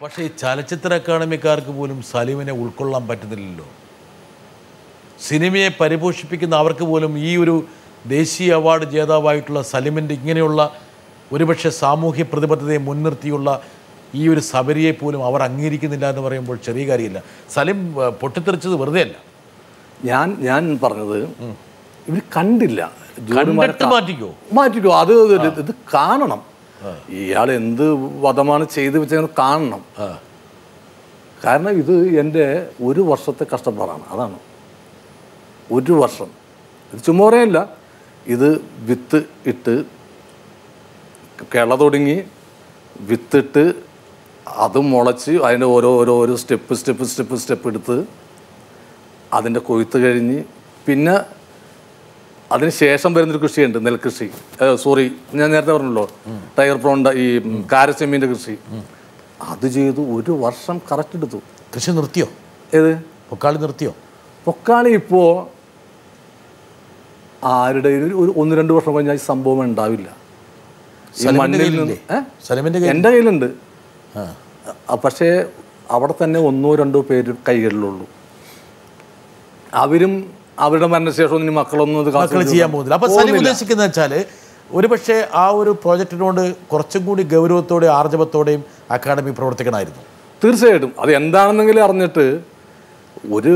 പക്ഷേ ഈ ചലച്ചിത്ര അക്കാദമിക്കാർക്ക് പോലും സലീമിനെ ഉൾക്കൊള്ളാൻ പറ്റുന്നില്ലല്ലോ. സിനിമയെ പരിപോഷിപ്പിക്കുന്ന അവർക്ക് പോലും ഈ ഒരു ദേശീയ അവാർഡ് ജേതാവായിട്ടുള്ള സലീമിൻ്റെ ഇങ്ങനെയുള്ള ഒരുപക്ഷെ സാമൂഹ്യ പ്രതിബദ്ധതയെ മുൻനിർത്തിയുള്ള ഈ ഒരു സബരിയെ പോലും അവർ അംഗീകരിക്കുന്നില്ല എന്ന് പറയുമ്പോൾ ചെറിയ കാര്യമില്ല. സലീം പൊട്ടിത്തെറിച്ചത് വെറുതെ അല്ല. ഞാൻ പറഞ്ഞത് ഇവർ കണ്ടില്ല. മാറ്റിക്കോ അത് ഇത് കാണണം. ഇയാൾ എന്ത് വധമാണ് ചെയ്തു വെച്ചത് കാണണം. കാരണം ഇത് എൻ്റെ ഒരു വർഷത്തെ കഷ്ടപ്പാടാണ്. അതാണ് ഒരു വർഷം. ഇത് ചുമ്മാ പറയല്ല. ഇത് വിത്ത് ഇട്ട് കിള തുടങ്ങി വിത്തിട്ട് അത് മുളച്ച് അതിൻ്റെ ഓരോ സ്റ്റെപ്പ് എടുത്ത് അതിൻ്റെ കൊയ്ത്ത് കഴിഞ്ഞ് പിന്നെ അതിന് ശേഷം വരുന്നൊരു കൃഷിയുണ്ട്, നെൽകൃഷി. ഞാൻ നേരത്തെ പറഞ്ഞല്ലോ, ടയർ പ്രോണ്ട ഈ കാരച്ചെമ്മീൻ്റെ കൃഷി. അത് ചെയ്തു ഒരു വർഷം കറക്റ്റ് എടുത്തു. കൃഷി നിർത്തിയോ? ഏത് പൊക്കാളി നിർത്തിയോ? പൊക്കാളി ഇപ്പോൾ ആരുടെ ഒരു 1-2 വർഷം കഴിഞ്ഞാൽ ഈ സംഭവം ഉണ്ടാവില്ല. എൻ്റെ കയ്യിലുണ്ട്. പക്ഷേ അവിടെ തന്നെ 1-2 പേര് കൈകളിലുള്ളൂ. അവരും അവരുടെ മരണശേഷം ഇനി മക്കളൊന്നും ചെയ്യാൻ പോകുന്നില്ല. അപ്പോൾ സലീം ഉദ്ദേശിക്കുന്നത് വെച്ചാൽ ഒരുപക്ഷെ ആ ഒരു പ്രോജക്റ്റിനോട് കുറച്ചും കൂടി ഗൗരവത്തോടെയും ആർജവത്തോടെയും അക്കാദമി പ്രവർത്തിക്കണമായിരുന്നു. തീർച്ചയായിട്ടും. അത് എന്താണെന്നെങ്കിലും അറിഞ്ഞിട്ട് ഒരു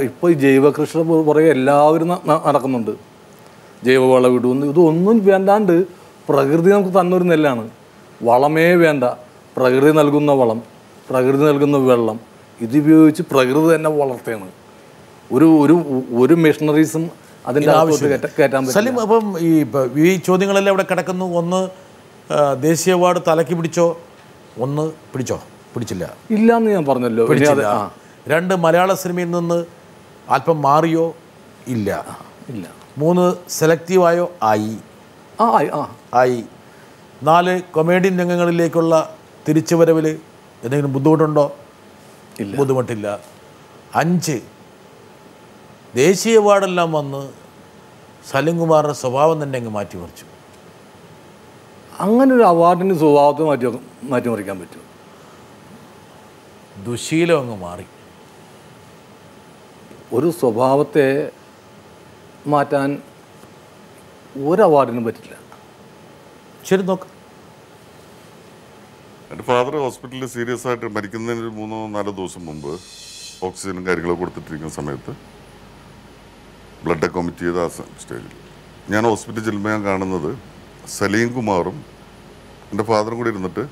ഇപ്പോൾ ഈ ജൈവകൃഷി പുറകെ എല്ലാവരും നടക്കുന്നുണ്ട്. ജൈവവളം ഇടുന്നു. ഇതൊന്നും വേണ്ടാണ്ട് പ്രകൃതി നമുക്ക് തന്നൊരു നെല്ലാണ്. വളമേ വേണ്ട. പ്രകൃതി നൽകുന്ന വളം, പ്രകൃതി നൽകുന്ന വെള്ളം, ഇതുപയോഗിച്ച് പ്രകൃതി തന്നെ വളർത്തുകയാണ്. ഒരു മെഷീനറീസും അതിൻ്റെ കയറ്റാൻ പറ്റും. സലീം, അപ്പം ഈ ചോദ്യങ്ങളെല്ലാം ഇവിടെ കിടക്കുന്നു. ഒന്ന്, ദേശീയ അവാർഡ് തലയ്ക്ക് പിടിച്ചോ? ഒന്ന് പിടിച്ചില്ല. ഇല്ലയെന്ന് ഞാൻ പറഞ്ഞല്ലോ. 2, മലയാള സിനിമയിൽ നിന്ന് അല്പം മാറിയോ? ഇല്ല. 3, സെലക്റ്റീവായോ? ആയി. 4, കൊമേഡിയൻ രംഗങ്ങളിലേക്കുള്ള തിരിച്ചുവരവിൽ എന്തെങ്കിലും ബുദ്ധിമുട്ടുണ്ടോ? ബുദ്ധിമുട്ടില്ല. 5, ദേശീയ അവാർഡെല്ലാം വന്ന് സലീം കുമാറിൻ്റെ സ്വഭാവം തന്നെ അങ്ങ് മാറ്റിമറിച്ചു. അങ്ങനെ ഒരു അവാർഡിന് സ്വഭാവത്തെ മാറ്റിമറിക്കാൻ പറ്റും? ദുശീലം അങ്ങ് മാറി. ഒരു സ്വഭാവത്തെ മാറ്റാൻ ഒരു അവാർഡിനും പറ്റില്ല. ശരി, നോക്ക്. എൻ്റെ ഫാദർ ഹോസ്പിറ്റലിൽ സീരിയസ് ആയിട്ട് മരിക്കുന്നതിന് 3-4 ദിവസം മുമ്പ് ഓക്സിജനും കാര്യങ്ങളൊക്കെ കൊടുത്തിട്ടിരിക്കുന്ന സമയത്ത് ബ്ലഡൊക്കെ വൊമിറ്റ് ചെയ്ത ആ സ്റ്റേജിൽ ഞാൻ ഹോസ്പിറ്റലിൽ ചെല്ലുമ്പോൾ ഞാൻ കാണുന്നത് സലീം കുമാറും എൻ്റെ ഫാദറും കൂടി ഇരുന്നിട്ട്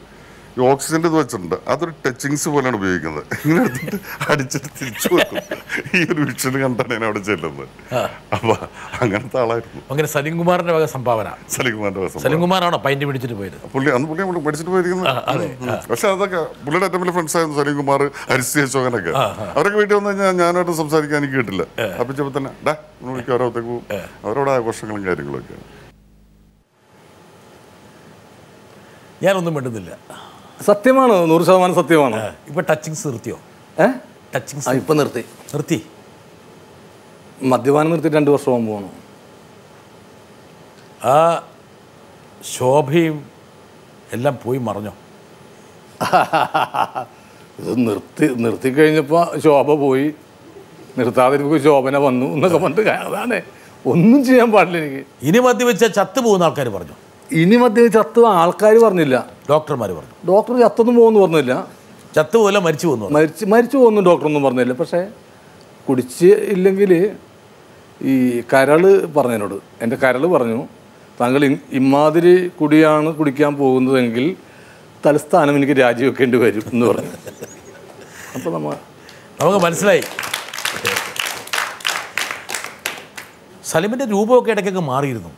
ഈ ഓക്സിജൻ്റെ ഇത് വെച്ചിട്ടുണ്ട്. അതൊരു ടച്ചിങ്സ് പോലെയാണ് ഉപയോഗിക്കുന്നത്. ഇങ്ങനെ എടുത്തിട്ട് അടിച്ചിട്ട് തിരിച്ചു വെക്കും. ഈ ഒരു വിഷൻ കണ്ടാണ് ഞാൻ അവിടെ ചെല്ലുന്നത്. അപ്പോൾ അങ്ങനത്തെ ആളായിരുന്നു. അങ്ങനെ സലീം കുമാറിൻ്റെ വക സംഭാവന. സലീം കുമാറാണോ പൈൻറ്റ് പിടിച്ചിട്ട് പോയത്? പുള്ളി പഠിച്ചിട്ട് പോയിരിക്കുന്നത്. പക്ഷെ അതൊക്കെ പുള്ളിയുടെ ഏറ്റവും വലിയ ഫ്രണ്ട്സ് ആയിരുന്നു സലീം കുമാർ, ഹരിശ്രീ അശോകനൊക്കെ. അവരൊക്കെ വീട്ടിൽ വന്നു കഴിഞ്ഞാൽ ഞാനായിട്ട് സംസാരിക്കാൻ എനിക്ക് കിട്ടില്ല. അപ്പിച്ചപ്പോൾ തന്നെ വിളിക്കും, ഓരോത്തേക്ക് പോകും. അവരോട് ആഘോഷങ്ങളും കാര്യങ്ങളൊക്കെ. ഞാനൊന്നും വേണ്ടുന്നില്ല. സത്യമാണ്, 100% സത്യമാണ്. ഇപ്പൊ ടച്ചിങ്സ് നിർത്തിയോ? ടച്ചിങ്സ് ഇപ്പൊ നിർത്തി. മദ്യപാനം നിർത്തി 2 വർഷം പോകണം. ആ ശോഭയും എല്ലാം പോയി മറഞ്ഞോ? ഇത് നിർത്തിക്കഴിഞ്ഞപ്പോൾ ശോഭ പോയി. നിർത്താതിരിക്കും ശോഭന വന്നു എന്നൊക്കെ പറഞ്ഞിട്ട് അതാണ്. ഒന്നും ചെയ്യാൻ പാടില്ല എനിക്ക്. ഇനി മദ്യവെച്ചാൽ ചത്തു പോകുന്ന ആൾക്കാർ പറഞ്ഞു. ഇനി മദ്യം ചത്തു ആൾക്കാർ പറഞ്ഞില്ല, ഡോക്ടർമാർ പറഞ്ഞു. ഡോക്ടർ ചത്തൊന്നും പോകുന്നു പറഞ്ഞില്ല. ചത്തുപോലെ മരിച്ചു പോകുന്നു ഡോക്ടറൊന്നും പറഞ്ഞില്ല. പക്ഷേ കുടിച്ച് ഇല്ലെങ്കിൽ ഈ കരള് പറഞ്ഞതിനോട് എൻ്റെ കരള് പറഞ്ഞു, താങ്കൾ ഇമാതിരി കുടിയാണ് കുടിക്കാൻ പോകുന്നതെങ്കിൽ തലസ്ഥാനം എനിക്ക് രാജിവെക്കേണ്ടി വരും എന്ന് പറഞ്ഞു. അപ്പോൾ നമുക്ക് മനസ്സിലായി. സലീമിൻ്റെ രൂപമൊക്കെ ഇടയ്ക്കൊക്കെ മാറിയിരുന്നു.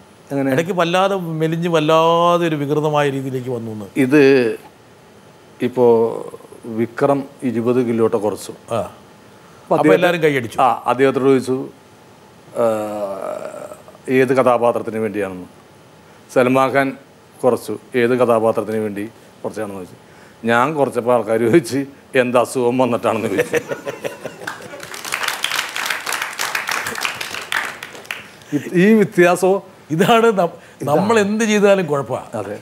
ഇടയ്ക്ക് വല്ലാതെ മെലിഞ്ഞ് വല്ലാതെ ഒരു വികൃതമായ രീതിയിലേക്ക് വന്നു. ഇത് ഇപ്പോൾ വിക്രം 20 കിലോട്ട് കുറച്ചു. അപ്പോൾ എല്ലാവരും കൈയടിച്ചു. അദ്ദേഹത്തോട് ചോദിച്ചു ഏത് കഥാപാത്രത്തിന് വേണ്ടിയാണെന്ന്. സൽമാൻ ഖാൻ കുറച്ചു, ഏത് കഥാപാത്രത്തിന് വേണ്ടി കുറച്ചാണെന്ന് ചോദിച്ചു. ഞാൻ കുറച്ചപ്പോൾ ആൾക്കാർ ചോദിച്ച് എന്ത് അസുഖം വന്നിട്ടാണെന്ന് ചോദിച്ചു. ഈ വ്യത്യാസമോ ഇതാണ് നമ്മൾ എന്ത് ചെയ്താലും കുഴപ്പമാണ്. അതെ.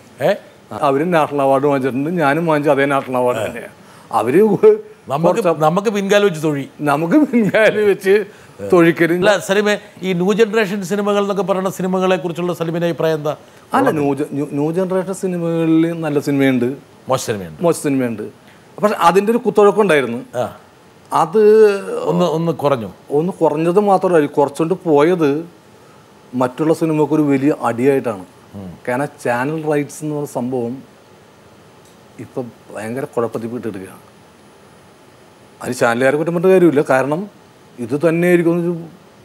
അവരും നാഷണൽ അവാർഡ് വാങ്ങിച്ചിട്ടുണ്ട്, ഞാനും വാങ്ങിച്ചു അതേ നാഷണൽ അവാർഡ് തന്നെയാണ്. അവര് നമുക്ക് പിൻകാലം വെച്ച് തൊഴി, നമുക്ക് പിൻകാലം വെച്ച് തൊഴിക്കലും. അല്ല സലിമെ, ഈ ന്യൂ ജനറേഷൻ സിനിമകൾ എന്നൊക്കെ പറയുന്ന സിനിമകളെ കുറിച്ചുള്ള സലിമിന്റെ അഭിപ്രായം എന്താ? അല്ല, ന്യൂ ജനറേഷൻ സിനിമകളിൽ നല്ല സിനിമയുണ്ട്, മോശം സിനിമയുണ്ട്. പക്ഷെ അതിൻ്റെ ഒരു കുത്തൊഴുക്കുണ്ടായിരുന്നു. അത് ഒന്ന് കുറഞ്ഞത് മാത്രമല്ല, കുറച്ചുകൊണ്ട് പോയത് മറ്റുള്ള സിനിമക്കൊരു വലിയ അടിയായിട്ടാണ്. കാരണം ചാനൽ റൈറ്റ്സ് എന്ന് പറയുന്ന സംഭവം ഇപ്പം ഭയങ്കര കുഴപ്പത്തിൽ പെട്ടിടുകയാണ്. അതിന് ചാനലുകാരെ കുറ്റം പറഞ്ഞ കാര്യമില്ല. കാരണം ഇത് തന്നെയായിരിക്കും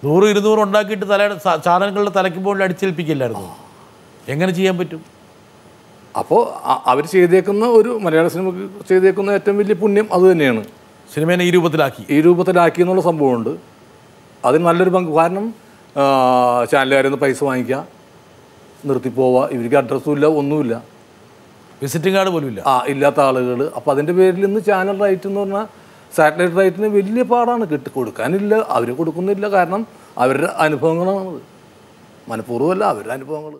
100-200 ഉണ്ടാക്കിയിട്ട് ചാനലുകളുടെ തലയ്ക്കുമ്പോൾ അടിച്ചേൽപ്പിക്കില്ലായിരുന്നു. എങ്ങനെ ചെയ്യാൻ പറ്റും? അപ്പോൾ അവർ ചെയ്തേക്കുന്ന ഒരു മലയാള സിനിമക്ക് ചെയ്തേക്കുന്ന ഏറ്റവും വലിയ പുണ്യം അത് തന്നെയാണ്. സിനിമേനെ ഈ രൂപത്തിലാക്കി എന്നുള്ള സംഭവമുണ്ട്. അതിന് നല്ലൊരു പങ്ക്. കാരണം ചാനലുകാരിൽ നിന്ന് പൈസ വാങ്ങിക്കുക, നിർത്തിപ്പോവുക, ഇവർക്ക് അഡ്രസ്സും ഇല്ല, ഒന്നുമില്ല, വിസിറ്റിംഗ് കാർഡ് പോലും ഇല്ല, ഇല്ലാത്ത ആളുകൾ. അപ്പോൾ അതിൻ്റെ പേരിൽ ഇന്ന് ചാനൽ റൈറ്റ് എന്ന് പറഞ്ഞാൽ സാറ്റലൈറ്റ് റൈറ്റിന് വലിയ പാടാണ്. കൊടുക്കാനില്ല, അവർ കൊടുക്കുന്നില്ല. കാരണം അവരുടെ അനുഭവങ്ങളാണത്, മനഃപൂർവ്വമല്ല, അവരുടെ അനുഭവങ്ങൾ.